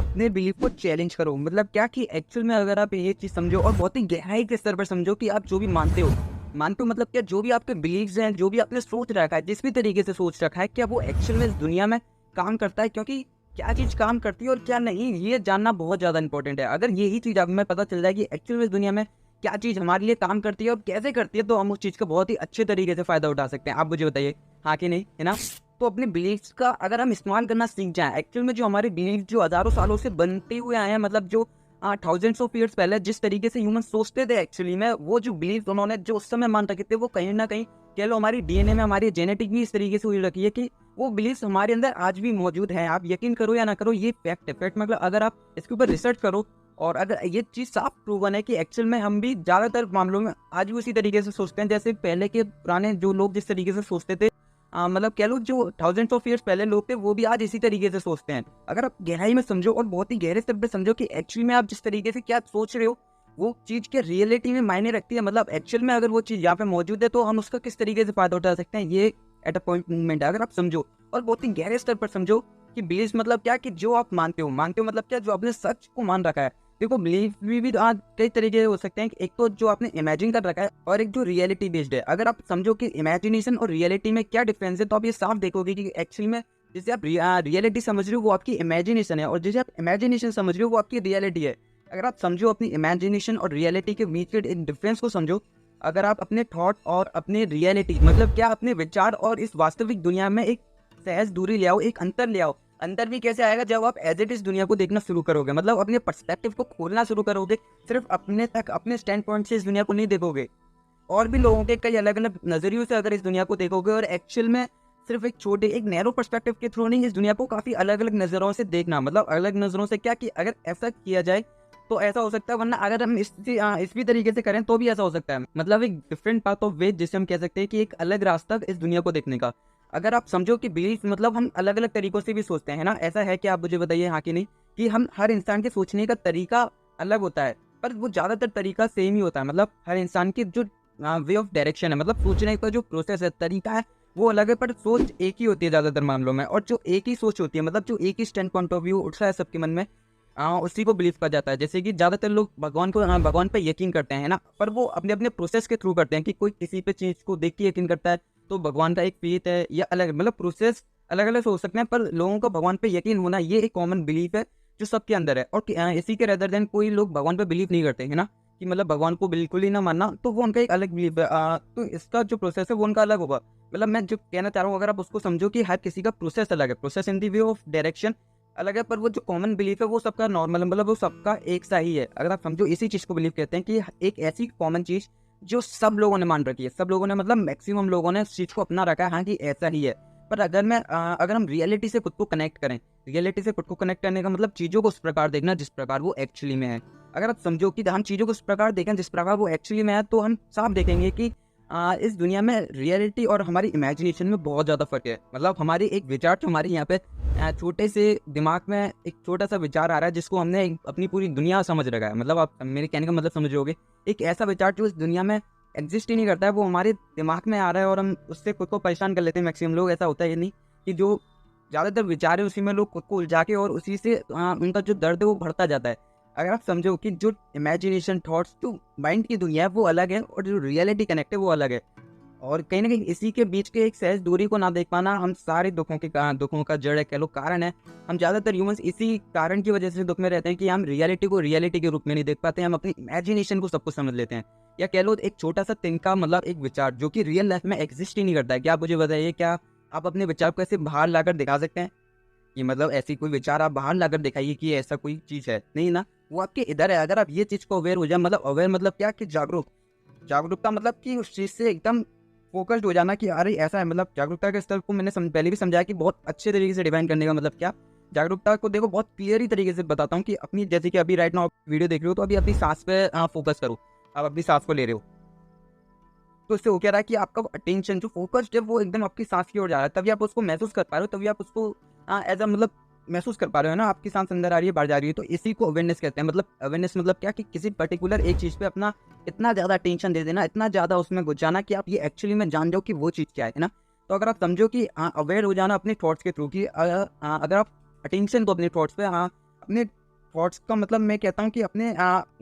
अपने बिलीफ को चैलेंज करो। मतलब क्या कि एक्चुअल में अगर आप ये चीज़ समझो और बहुत ही गहराई के स्तर पर समझो कि आप जो भी मानते हो मतलब क्या जो भी आपके बिलीव्स हैं, जो भी आपने सोच रखा है, जिस भी तरीके से सोच रखा है, क्या वो एक्चुअल में इस दुनिया में काम करता है? क्योंकि क्या चीज़ काम करती है और क्या नहीं, ये जानना बहुत ज़्यादा इंपॉर्टेंट है। अगर यही चीज़ आप में पता चल जाए कि एक्चुअल में इस दुनिया में क्या चीज़ हमारे लिए काम करती है और कैसे करती है, तो हम उस चीज़ का बहुत ही अच्छे तरीके से फ़ायदा उठा सकते हैं। आप मुझे बताइए, हाँ कि नहीं, है ना? तो अपने बिलीव्स का अगर हम इस्तेमाल करना सीख जाएँ, एक्चुअल में जो हमारे बिलीव्स जो हज़ारों सालों से बनते हुए आए हैं, मतलब जो थाउजेंड्स ऑफ ईयर्स पहले जिस तरीके से ह्यूमन सोचते थे एक्चुअली में, वो जो बिलीव्स उन्होंने जो उस समय मान रखे थे, वो कहीं न कहीं कह लो हमारी डीएनए में, हमारी जेनेटिक भी इस तरीके से हुई रखी है कि वो बिलीव्स हमारे अंदर आज भी मौजूद है। आप यकीन करो या ना करो, ये फैक्ट है। फैक्ट मतलब अगर आप इसके ऊपर रिसर्च करो और अगर ये चीज़ साफ प्रूवन है कि एक्चुअल में हम भी ज़्यादातर मामलों में आज भी उसी तरीके से सोचते हैं जैसे पहले के पुराने जो लोग जिस तरीके से सोचते थे। मतलब कह लो जो थाउजेंड्स ऑफ ईयर्स पहले लोग थे, वो भी आज इसी तरीके से सोचते हैं। अगर आप गहराई में समझो और बहुत ही गहरे स्तर पे समझो कि एक्चुअली में आप जिस तरीके से क्या सोच रहे हो, वो चीज़ के रियलिटी में मायने रखती है। मतलब एक्चुअल में अगर वो चीज़ यहाँ पे मौजूद है, तो हम उसका किस तरीके से फ़ायदा उठा सकते हैं, ये एट अ पॉइंट मूवमेंट है। अगर आप समझो और बहुत ही गहरे स्तर पर समझो कि बिलीव मतलब क्या, कि जो आप मानते हो मतलब क्या, जो आपने सच को मान रखा है। देखो बिलीव भी आज कई तरीके हो सकते हैं। एक तो जो आपने इमेजिन कर रखा है और एक जो रियलिटी बेस्ड है। अगर आप समझो कि इमेजिनेशन और रियलिटी में क्या डिफरेंस है, तो आप ये साफ देखोगे कि एक्चुअली में जिसे आप रियलिटी समझ रहे हो वो आपकी इमेजिनेशन है, और जिसे आप इमेजिनेशन समझ रहे हो वो आपकी रियलिटी है। अगर आप समझो अपनी इमेजिनेशन और रियलिटी के बीच के डिफरेंस को समझो, अगर आप अपने थॉट और अपने रियलिटी मतलब क्या अपने विचार और इस वास्तविक दुनिया में एक सहज दूरी ले आओ, एक अंतर ले आओ। अंतर भी कैसे आएगा, जब आप एज इट इज दुनिया को देखना शुरू करोगे, मतलब अपने पर्सपेक्टिव को खोलना शुरू करोगे। सिर्फ अपने तक अपने स्टैंड पॉइंट से इस दुनिया को नहीं देखोगे, और भी लोगों के कई अलग अलग नजरियों से अगर इस दुनिया को देखोगे, और एक्चुअल में सिर्फ एक नैरो पर्सपेक्टिव के थ्रू नहीं, इस दुनिया को काफी अलग अलग नजरों से देखना। मतलब अलग नजरों से क्या, कि अगर ऐसा किया जाए तो ऐसा हो सकता है, वरना अगर हम इस भी तरीके से करें तो भी ऐसा हो सकता है। मतलब एक डिफरेंट पाथ ऑफ वे, जिसे हम कह सकते हैं कि एक अलग रास्ता इस दुनिया को देखने का। अगर आप समझो कि बिलीफ मतलब हम अलग अलग तरीकों से भी सोचते हैं ना, ऐसा है कि आप मुझे बताइए, हाँ कि नहीं, कि हम हर इंसान के सोचने का तरीका अलग होता है, पर वो ज्यादातर तरीका सेम ही होता है। मतलब हर इंसान की जो वे ऑफ डायरेक्शन है, मतलब सोचने का जो प्रोसेस है, तरीका है, वो अलग है, पर सोच एक ही होती है ज़्यादातर मामलों में। और जो एक ही सोच होती है, मतलब जो एक ही स्टैंड पॉइंट ऑफ व्यू उठता है सबके मन में, उसी को बिलीव कहा जाता है। जैसे कि ज़्यादातर लोग भगवान पे यकीन करते हैं ना, पर वो अपने अपने प्रोसेस के थ्रू करते हैं। कि कोई किसी पे चीज़ को देख के यकीन करता है तो भगवान का एक फेथ है, या अलग, मतलब प्रोसेस अलग अलग हो सकते हैं, पर लोगों का भगवान पे यकीन होना ये एक कॉमन बिलीफ है जो सबके अंदर है। और इसी के रेदर देन कोई लोग भगवान पे बिलीव नहीं करते है ना, कि मतलब भगवान को बिल्कुल ही ना मानना, तो वो उनका एक अलग बिलीफ है। तो इसका जो प्रोसेस है वो उनका अलग होगा। मतलब मैं जो कहना चाह रहा हूँ, अगर आप उसको समझो कि हर किसी का प्रोसेस अलग है, process in the way of direction अलग है, पर वो जो कॉमन बिलीफ है वो सबका नॉर्मल, मतलब वो सबका एक सा ही है। अगर आप समझो, इसी चीज़ को बिलीव कहते हैं कि एक ऐसी कॉमन चीज़ जो सब लोगों ने मान रखी है, सब लोगों ने मतलब मैक्सिमम लोगों ने इस चीज़ को अपना रखा है, हाँ कि ऐसा ही है। पर अगर हम रियलिटी से खुद को कनेक्ट करें, रियलिटी से खुद को कनेक्ट करने का मतलब चीज़ों को उस प्रकार देखना जिस प्रकार वो एक्चुअली में है। अगर आप समझो कि हम चीज़ों को उस प्रकार देखें जिस प्रकार वो एक्चुअली में है, तो हम साफ देखेंगे कि इस दुनिया में रियलिटी और हमारी इमेजिनेशन में बहुत ज़्यादा फर्क है। मतलब हमारी एक विचार जो हमारे यहाँ पे छोटे से दिमाग में एक छोटा सा विचार आ रहा है, जिसको हमने अपनी पूरी दुनिया समझ रखा है। मतलब आप मेरे कहने का मतलब समझ रहोगे, एक ऐसा विचार जो इस दुनिया में एग्जिस्ट ही नहीं करता है, वो हमारे दिमाग में आ रहा है और हम उससे खुद को परेशान कर लेते हैं। मैक्सिमम लोग, ऐसा होता है नहीं कि जो ज़्यादातर विचार है उसी में लोग खुद को उलझा के, और उसी से उनका जो दर्द है वो बढ़ता जाता है। अगर आप समझो कि जो इमेजिनेशन थॉट्स, जो माइंड की दुनिया है वो अलग है, और जो रियलिटी कनेक्ट है वो अलग है। और कहीं ना कहीं इसी के बीच के एक सहज दूरी को ना देख पाना हम सारे दुखों का जड़ है, कह लो कारण है। हम ज़्यादातर ह्यूमंस इसी कारण की वजह से दुख में रहते हैं कि हम रियलिटी को रियलिटी के रूप में नहीं देख पाते। हम अपनी इमेजिनेशन को सब कुछ समझ लेते हैं, या कह लो एक छोटा सा तिनका, मतलब एक विचार जो कि रियल लाइफ में एग्जिस्ट ही नहीं करता है। क्या आप मुझे बताइए, क्या आप अपने विचार को ऐसे बाहर लाकर दिखा सकते हैं? कि मतलब ऐसी कोई विचार आप बाहर लाकर दिखाइए कि ऐसा कोई चीज़ है, नहीं ना, वो आपके इधर है। अगर आप ये चीज़ को अवेयर हो जाए, मतलब अवेयर मतलब क्या, कि जागरूकता मतलब कि उस चीज़ से एकदम फोकस्ड हो जाना कि अरे ऐसा है। मतलब जागरूकता के स्तर को मैंने पहले भी समझाया कि बहुत अच्छे तरीके से डिफाइन करने का मतलब क्या। जागरूकता को देखो बहुत क्लियर ही तरीके से बताता हूँ कि अपनी, जैसे कि अभी राइट नाउ आप वीडियो देख रहे हो, तो अभी अपनी सांस पे फोकस करो। आप अपनी सांस को ले रहे हो, तो इससे हो क्या रहा है कि आपका अटेंशन जो फोकस है वो एकदम आपकी सांस की ओर जा रहा है। तभी आप उसको महसूस कर पा रहे हो, तभी आप उसको एज अ मतलब महसूस कर पा रहे हो ना, आपकी सांस अंदर आ रही है बाहर जा रही है। तो इसी को अवेयरनेस कहते हैं। मतलब अवेयरनेस मतलब क्या, कि किसी पर्टिकुलर एक चीज़ पे अपना इतना ज़्यादा अटेंशन दे देना, इतना ज़्यादा उसमें घुस जाना कि आप ये एक्चुअली में जान जाओ कि वो चीज़ क्या है ना। तो अगर आप समझो कि अवेयर हो जाना अपने थॉट्स के थ्रू, कि अगर आप अटेंशन को अपने थॉट्स पे अपने थॉट्स का मतलब मैं कहता हूँ कि अपने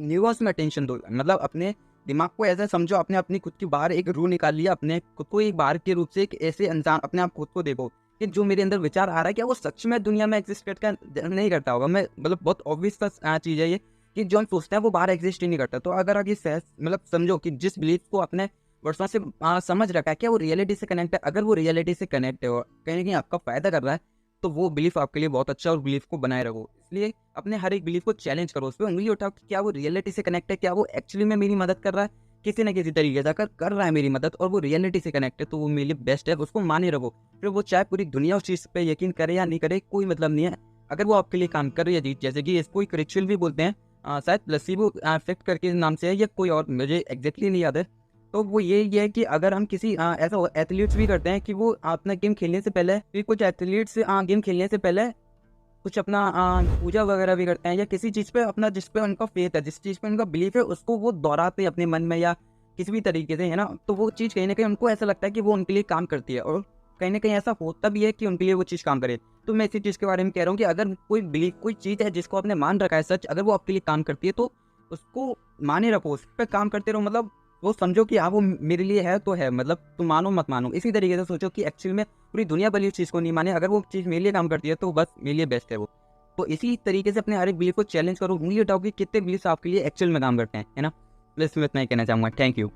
न्यूरॉन्स में अटेंशन दो, मतलब अपने दिमाग को ऐसा समझो, आपने अपनी खुद की बाहर एक रूह निकाल लिया, अपने खुद को एक बाहर के रूप से एक ऐसे इंसान, अपने आप खुद को देखो कि जो मेरे अंदर विचार आ रहा है क्या वो सच में दुनिया में एग्जिस्ट करता नहीं करता होगा। मैं मतलब बहुत ऑब्वियस सा चीज़ है ये कि जो हम सोचते हैं वो बाहर एग्जिस्ट ही नहीं करता। तो अगर आप ये सहज मतलब समझो कि जिस बिलीफ को आपने वर्षों से समझ रखा है क्या वो रियलिटी से कनेक्ट है, अगर वो रियलिटी से कनेक्ट है और कहीं ना कहीं आपका फायदा कर रहा है, तो वो बिलीफ आपके लिए बहुत अच्छा है और बिलीफ को बनाए रखो। इसलिए अपने हर एक बिलीफ को चैलेंज करो, उस पर उंगली उठाओ कि क्या वो रियलिटी से कनेक्ट है, क्या वो एक्चुअली में मेरी मदद कर रहा है किसी न किसी तरीके से। अगर कर रहा है मेरी मदद और वो रियलिटी से कनेक्ट है तो वो मेरे लिए बेस्ट है, उसको माने रखो। फिर वो चाहे पूरी दुनिया उस चीज़ पे यकीन करे या नहीं करे, कोई मतलब नहीं है। अगर वो आपके लिए काम कर रही है जी, जैसे कि इसको एक रिचुअल भी बोलते हैं, शायद प्लेसिबो इफेक्ट करके नाम से है या कोई और, मुझे एग्जैक्टली नहीं याद है। तो वो ये है कि अगर हम किसी ऐसा एथलीट्स भी करते हैं कि वो अपना गेम खेलने से पहले, कि कुछ एथलीट्स गेम खेलने से पहले कुछ अपना पूजा वगैरह भी करते हैं या किसी चीज़ पे अपना, जिस पे उनका फेथ है, जिस चीज़ पे उनका बिलीफ है, उसको वो दोहराते हैं अपने मन में या किसी भी तरीके से, है ना। तो वो चीज़ कहीं ना कहीं उनको ऐसा लगता है कि वो उनके लिए काम करती है और कहीं ना कहीं ऐसा होता भी है कि उनके लिए वो चीज़ काम करे। तो मैं इसी चीज़ के बारे में कह रहा हूँ कि अगर कोई बिलीफ, कोई चीज़ है जिसको आपने मान रखा है सच, अगर वो आपके लिए काम करती है तो उसको माने रखो, उस पर काम करते रहो। मतलब वो समझो कि हाँ वो मेरे लिए है तो है, मतलब तुम मानो मत मानो, इसी तरीके से सोचो कि एक्चुअल में पूरी दुनिया भले उस चीज़ को नहीं माने, अगर वो चीज़ मेरे लिए काम करती है तो बस मेरे लिए बेस्ट है वो। तो इसी तरीके से अपने हर एक बिलीफ को चैलेंज करो, उंगली उठाओ कि कितने बिलीफ आपके लिए एक्चुअल में काम करते हैं, है ना। बस मैं इतना ही कहना चाहूँगा। Thank you.